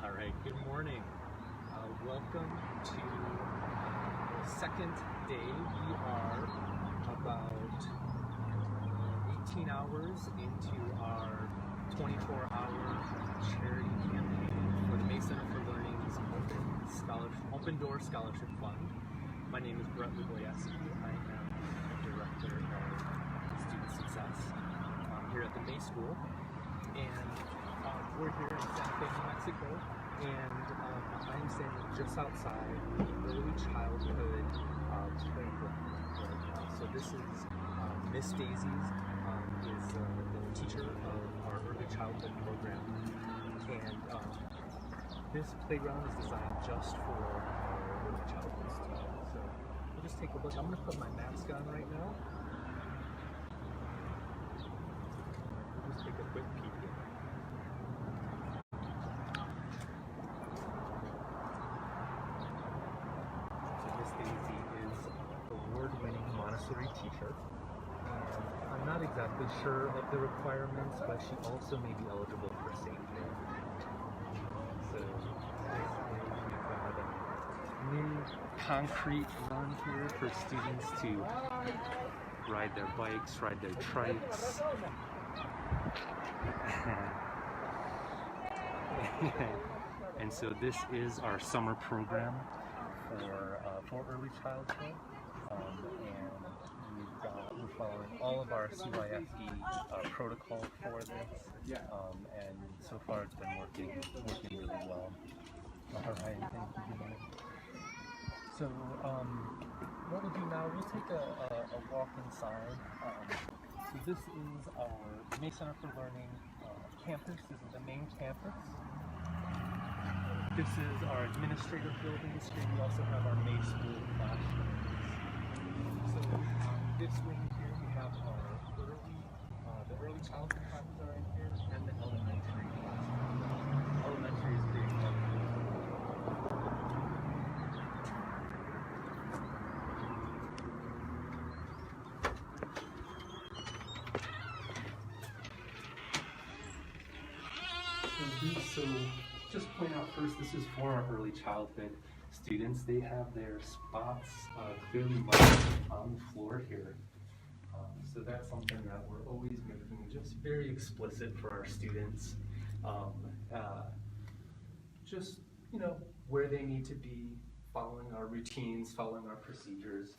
All right, good morning. Welcome to the second day. We are about 18 hours into our 24-hour charity campaign for the May Center for Learning's Open Door Scholarship Fund. My name is Bret Luboyeski. I am the Director of Student Success here at the May School. And we're here in Santa Fe, New Mexico, and I'm standing just outside the early childhood playground right now. So this is Miss Daisy's is the teacher of our early childhood program, and this playground is designed just for our early childhood students. So we'll just take a look. I'm going to put my mask on right now. We'll just take a quick peek in. Daisy is an award-winning Montessori teacher. I'm not exactly sure of the requirements, but she also may be eligible for safe day. So we've got a new concrete run here for students to ride their bikes, ride their trikes. And so this is our summer program for early childhood, and we're following all of our CYFD protocol for this, and so far it's been working really well. All right, thank you. So what we'll do now, we'll take a walk inside. So this is our May Center for Learning campus. This is the main campus. This is our administrative buildings. Here we also have our May School classrooms. So this wing here we have our the early childhood classes are in here, and the elementary classes. Elementary is pretty fun. So just point out first, this is for our early childhood students. They have their spots clearly marked on the floor here. So that's something that we're always making just very explicit for our students. Just, where they need to be, following our routines, following our procedures.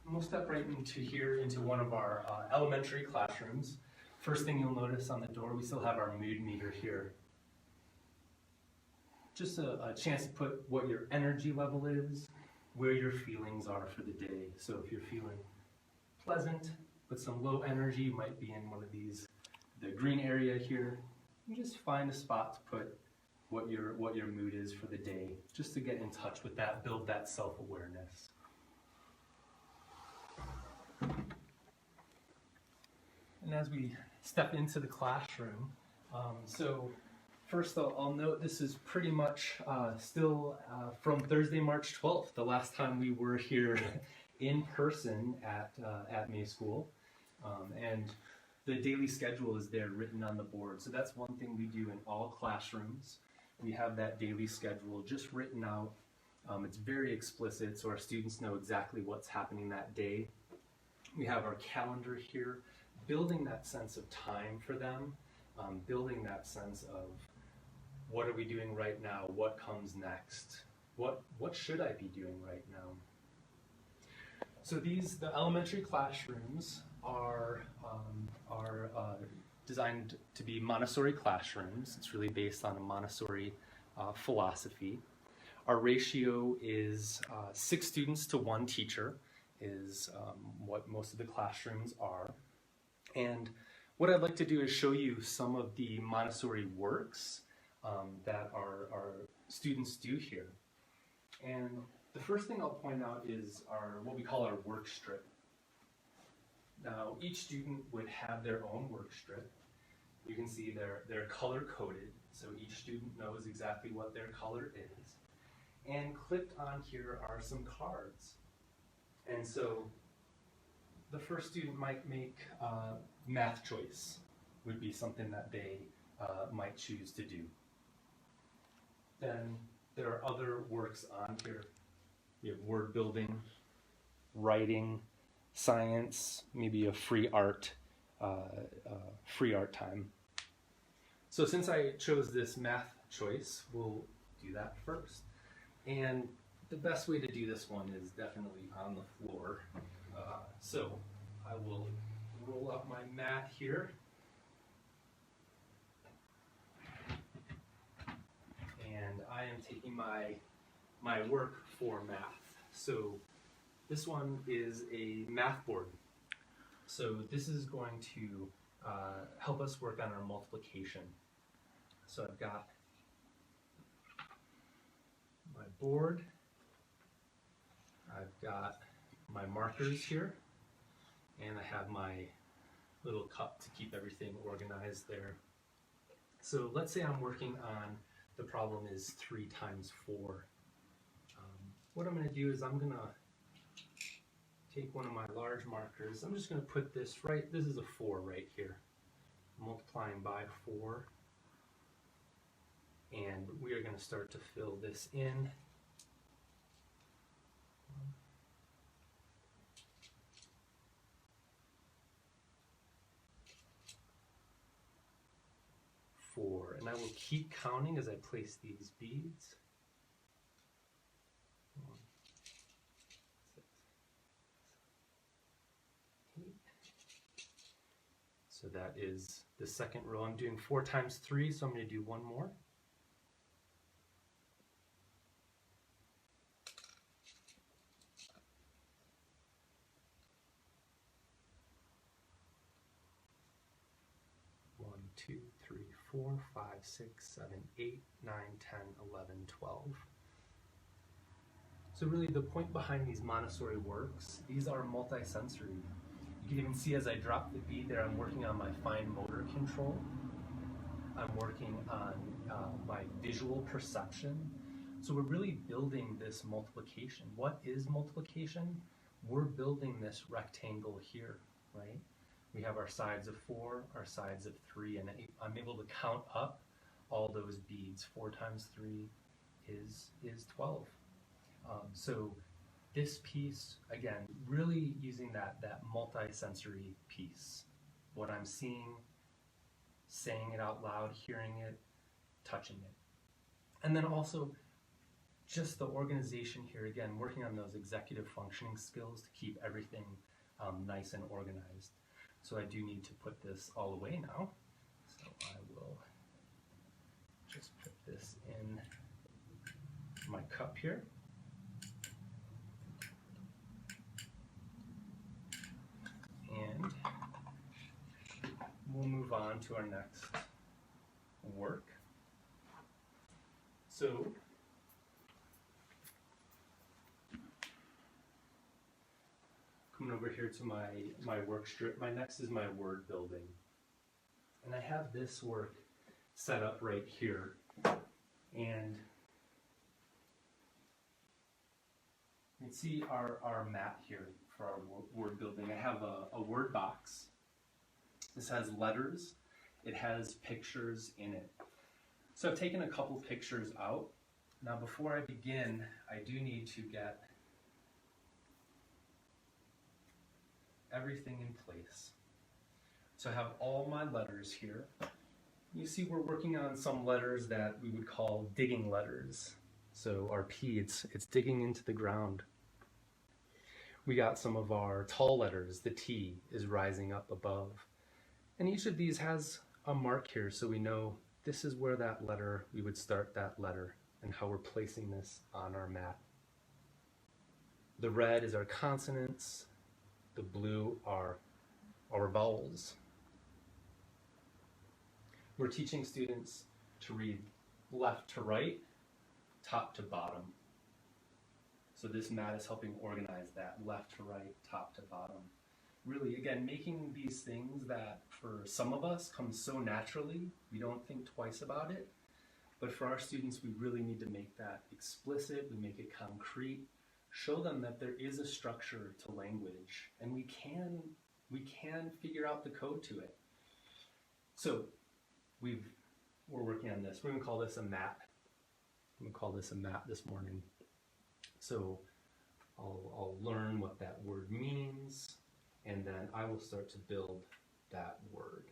And we'll step right into one of our elementary classrooms. First thing you'll notice on the door, we still have our mood meter here. Just a chance to put what your energy level is, where your feelings are for the day. So if you're feeling pleasant, but some low energy, you might be in one of these, the green area here. You just find a spot to put what your mood is for the day, just to get in touch with that, build that self-awareness. And as we step into the classroom, so first I'll note this is pretty much still from Thursday, March 12th, the last time we were here in person at May School. And the daily schedule is there written on the board. So that's one thing we do in all classrooms. We have that daily schedule just written out. It's very explicit, so our students know exactly what's happening that day. We have our calendar here, building that sense of time for them, building that sense of what are we doing right now, what comes next, what should I be doing right now. So the elementary classrooms are designed to be Montessori classrooms. It's really based on a Montessori philosophy. Our ratio is 6 students to 1 teacher is what most of the classrooms are. And what I'd like to do is show you some of the Montessori works that our students do here. And the first thing I'll point out is what we call our work strip. Now, each student would have their own work strip. You can see they're color-coded, so each student knows exactly what their color is. And clipped on here are some cards. And so the first student might make math choice would be something that they might choose to do. then there are other works on here. We have word building, writing, science, maybe a free art time. So since I chose this math choice, we'll do that first. And the best way to do this one is definitely on the floor. So I will roll up my mat here. And I am taking my work for math. So this one is a math board. So this is going to help us work on our multiplication. So I've got my board, I've got my markers here, and I have my little cup to keep everything organized there. So let's say I'm working on, the problem is 3 times 4. What I'm going to do is I'm going to take one of my large markers. I'm just going to put this right, this is a 4 right here. Multiplying by 4. And we are going to start to fill this in. Four, and I will keep counting as I place these beads. 1, 6, 7, 8. So that is the second row. I'm doing 4 times 3, so I'm going to do one more. One, 2, 3, 4, 5, 6, 7, 8, 9, 10, 11, 12. So really the point behind these Montessori works, these are multisensory. You can even see as I drop the bead there, I'm working on my fine motor control. I'm working on my visual perception. So we're really building this multiplication. What is multiplication? We're building this rectangle here, right? We have our sides of 4, our sides of 3, and I'm able to count up all those beads. 4 times 3 is 12. So this piece, again, really using that multi-sensory piece. What I'm seeing, saying it out loud, hearing it, touching it. And then also just the organization here, again, working on those executive functioning skills to keep everything nice and organized. So I do need to put this all away now. So I will just put this in my cup here. And we'll move on to our next work. So coming over here to my work strip, my next is my word building. And I have this work set up right here. And you can see our map here for our word building. I have a word box. This has letters. It has pictures in it. So I've taken a couple pictures out. Now before I begin, I do need to get everything in place. So I have all my letters here. You see we're working on some letters that we would call digging letters. So our P, it's digging into the ground. We got some of our tall letters. The T is rising up above. And each of these has a mark here, so we know this is where that letter, we would start that letter and how we're placing this on our map. The red is our consonants. The blue are our vowels. We're teaching students to read left to right, top to bottom. So this mat is helping organize that left to right, top to bottom. Really, again, making these things that for some of us come so naturally, we don't think twice about it. But for our students, we really need to make that explicit, we make it concrete, show them that there is a structure to language, and we can figure out the code to it. So we're working on this. We're going to call this a map. I'm gonna call this a map this morning. So I'll learn what that word means, and then I will start to build that word.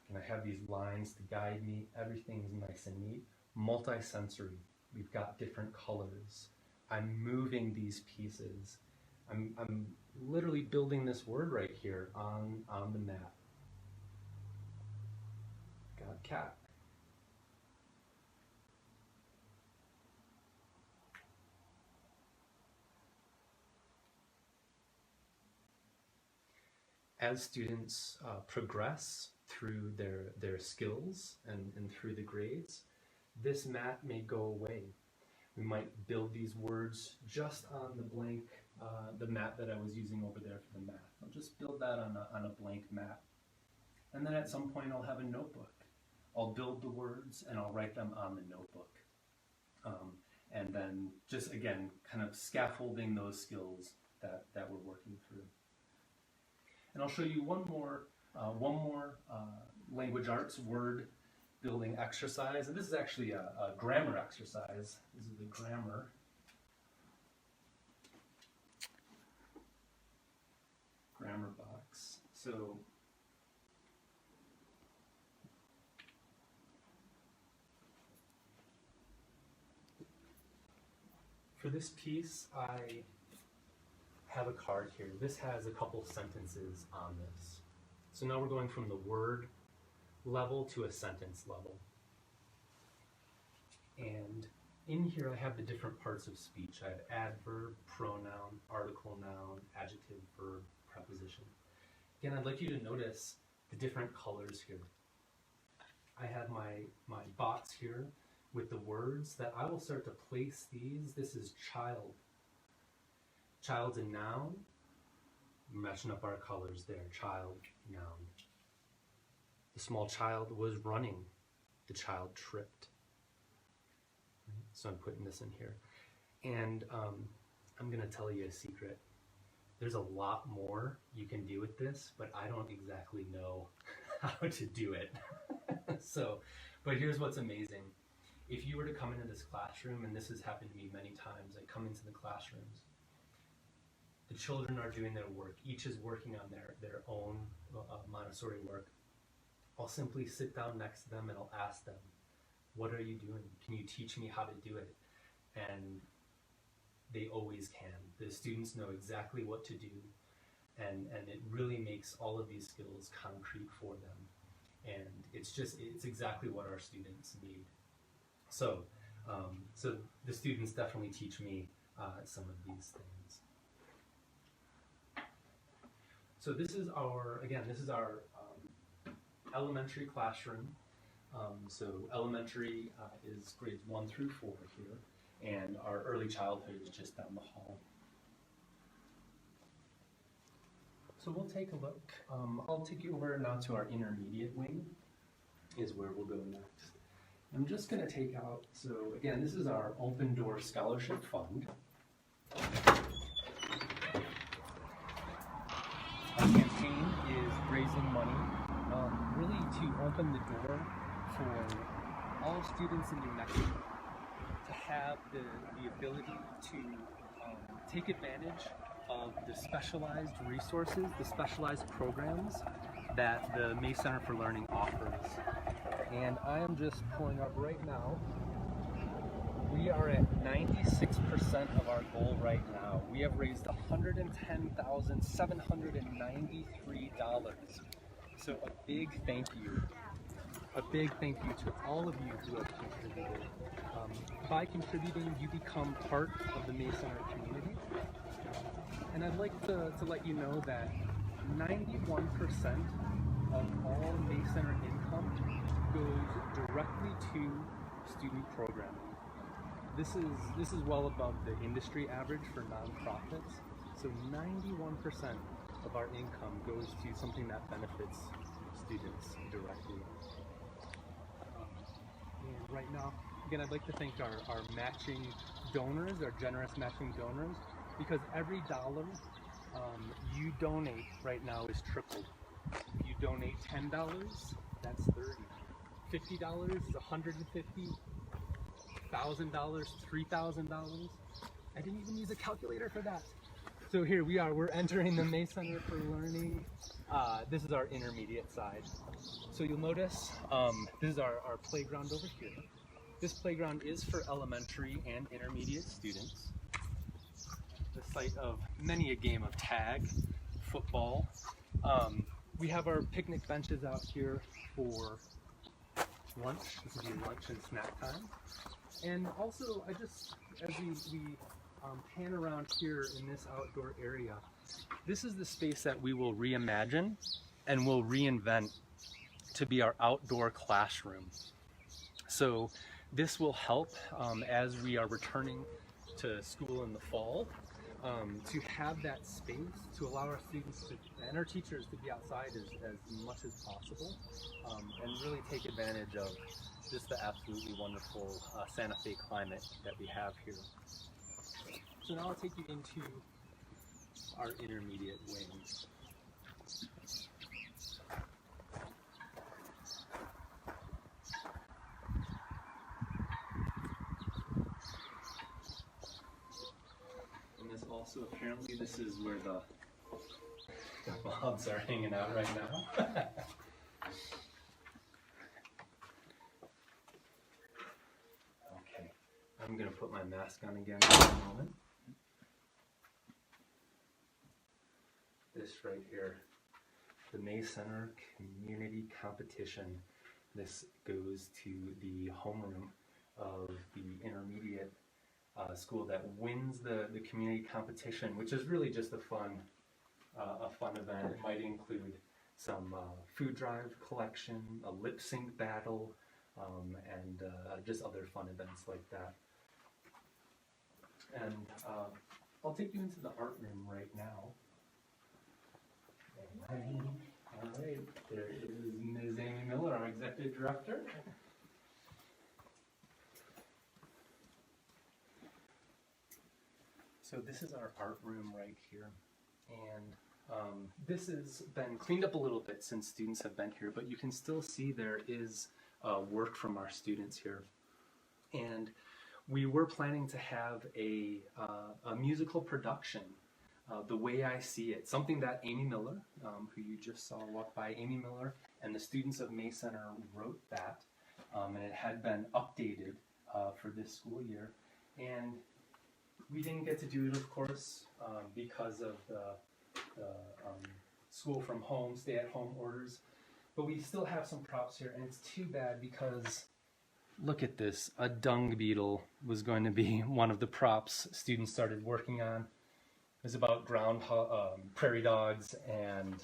And I have these lines to guide me. Everything's nice and neat. Multi-sensory. We've got different colors. I'm moving these pieces. I'm literally building this word right here on the map. Got cat. As students progress through their skills and through the grades, this map may go away. We might build these words just on the blank, the map that I was using over there for the math. I'll just build that on a blank map. And then at some point I'll have a notebook. I'll build the words and I'll write them on the notebook. And then just, again, kind of scaffolding those skills that we're working through. And I'll show you one more language arts word building exercise. And this is actually a grammar exercise. This is the grammar. Grammar box. So for this piece, I have a card here. This has a couple sentences on this. So now we're going from the word level to a sentence level. And in here I have the different parts of speech. I have adverb, pronoun, article, noun, adjective, verb, preposition. Again, I'd like you to notice the different colors here. I have my box here with the words that I will start to place these. This is child. Child's a noun. We're matching up our colors there. Child, noun. The small child was running. The child tripped. So I'm putting this in here. And I'm going to tell you a secret. There's a lot more you can do with this, but I don't exactly know how to do it. But here's what's amazing. If you were to come into this classroom, and this has happened to me many times, I come into the classrooms, the children are doing their work. Each is working on their own Montessori work. I'll simply sit down next to them and I'll ask them, what are you doing? Can you teach me how to do it? And they always can. The students know exactly what to do, and it really makes all of these skills concrete for them. And it's exactly what our students need. So the students definitely teach me some of these things. So this is our elementary classroom. So elementary is grades 1 through 4 here, and our early childhood is just down the hall. So we'll take a look. I'll take you over now to our intermediate wing, is where we'll go next. I'm just going to take out, so again, this is our Open Door Scholarship Fund. Our campaign is raising money really to open the door for all students in New Mexico to have the ability to take advantage of the specialized resources, the specialized programs that the May Center for Learning offers. And I am just pulling up right now. We are at 96% of our goal right now. We have raised $110,793. So a big thank you. A big thank you to all of you who have contributed. By contributing, you become part of the May Center community. And I'd like to let you know that 91% of all May Center income goes directly to student programming. This is well above the industry average for nonprofits. So 91% of our income goes to something that benefits students directly. And right now, again, I'd like to thank our matching donors, our generous matching donors. because every dollar you donate right now is tripled. If you donate $10, that's 30. $50 is 150. $1,000, $3,000. I didn't even use a calculator for that. So here we are, we're entering the May Center for Learning. This is our intermediate side. So you'll notice this is our playground over here. This playground is for elementary and intermediate students. The site of many a game of tag, football. We have our picnic benches out here for lunch. This is your lunch and snack time. And also, as we pan around here in this outdoor area, this is the space that we will reimagine and will reinvent to be our outdoor classroom. So this will help as we are returning to school in the fall, to have that space to allow our students and our teachers to be outside as much as possible, and really take advantage of just the absolutely wonderful Santa Fe climate that we have here. So now I'll take you into our intermediate wing. And this also, apparently this is where the bulbs are hanging out right now. I'm going to put my mask on again for a moment. This right here, the May Center Community Competition. This goes to the homeroom of the intermediate school that wins the community competition, which is really just a fun event. It might include some food drive collection, a lip sync battle, and just other fun events like that. And I'll take you into the art room right now. All right, there is Ms. Amy Miller, our executive director. So this is our art room right here. And this has been cleaned up a little bit since students have been here, but you can still see there is work from our students here. And we were planning to have a musical production, The Way I See It, something that Amy Miller, who you just saw walk by, Amy Miller and the students of May Center wrote that, and it had been updated for this school year. And we didn't get to do it, of course, because of the school from home, stay-at-home orders, but we still have some props here, and it's too bad because look at this, a dung beetle was going to be one of the props students started working on. It was about prairie dogs and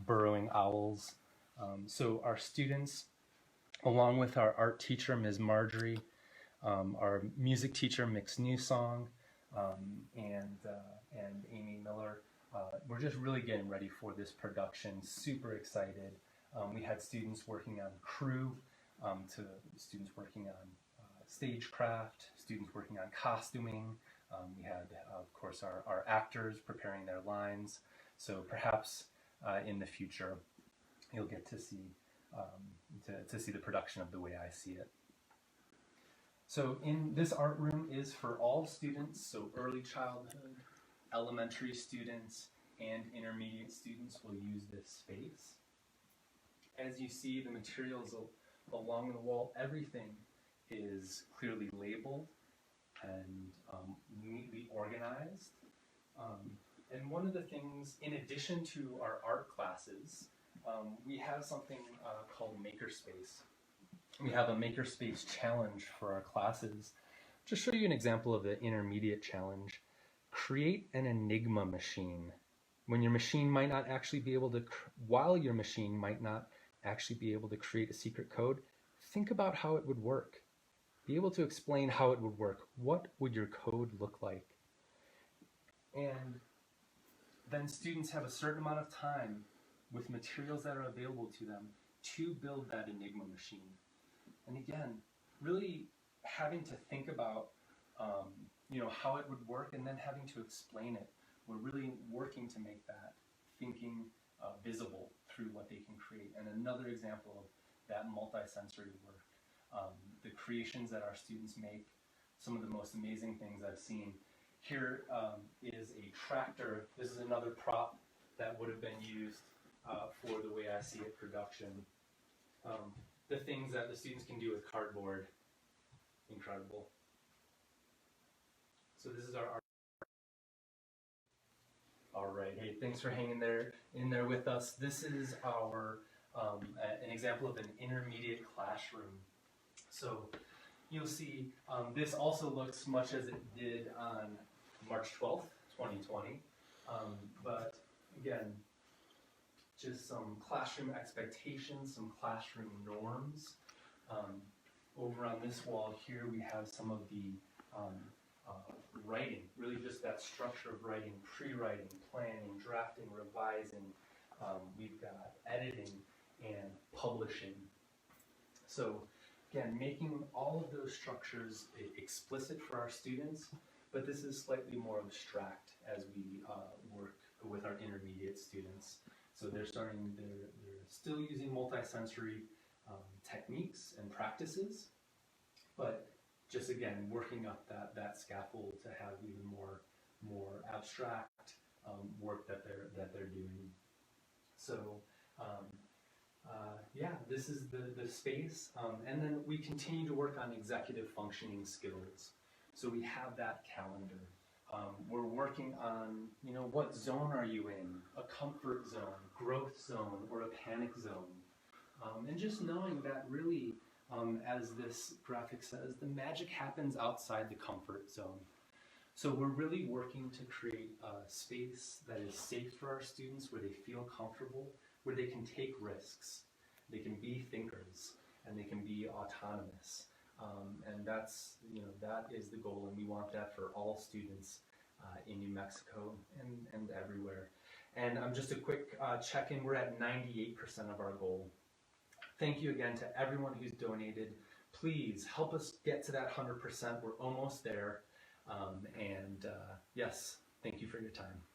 burrowing owls. So our students, along with our art teacher, Ms. Marjorie, our music teacher, Mix New Song, and Amy Miller, we're just really getting ready for this production, super excited. We had students working on crew, to students working on stagecraft, students working on costuming. We had, of course, our actors preparing their lines. So perhaps in the future, you'll get to see the production of The Way I See It. So in this art room is for all students, so early childhood, elementary students, and intermediate students will use this space. As you see, the materials along the wall, everything is clearly labeled and neatly organized. And one of the things, in addition to our art classes, we have something called Makerspace. We have a Makerspace challenge for our classes. To show you an example of the intermediate challenge, create an Enigma machine. When your machine might not actually be able to, while your machine might not actually be able to create a secret code, think about how it would work. Be able to explain how it would work. What would your code look like? And then students have a certain amount of time with materials that are available to them to build that Enigma machine. And again, really having to think about how it would work, and then having to explain it. We're really working to make that thinking visible through what they can create. And another example of that multisensory work, the creations that our students make, some of the most amazing things I've seen. Here is a tractor. This is another prop that would have been used for the way I see it production. The things that the students can do with cardboard, incredible. So this is our all right. Hey, thanks for hanging in there with us. This is our an example of an intermediate classroom. So you'll see this also looks much as it did on March 12th, 2020. But again, just some classroom expectations, some classroom norms. Over on this wall here, we have some of the writing, really just that structure of writing, pre-writing, planning, drafting, revising. We've got editing and publishing. So again, making all of those structures explicit for our students, but this is slightly more abstract as we work with our intermediate students. So they're still using multisensory techniques and practices, but just again working up that scaffold to have even more abstract work that they're doing. So yeah, this is the space, and then we continue to work on executive functioning skills. So we have that calendar. We're working on, what zone are you in? A comfort zone, growth zone, or a panic zone. And just knowing that really, as this graphic says, the magic happens outside the comfort zone. So we're really working to create a space that is safe for our students, where they feel comfortable, where they can take risks, they can be thinkers, and they can be autonomous. And that's, that is the goal, and we want that for all students in New Mexico and everywhere. And just a quick check-in, we're at 98% of our goal. Thank you again to everyone who's donated. Please help us get to that 100%. We're almost there. Yes, thank you for your time.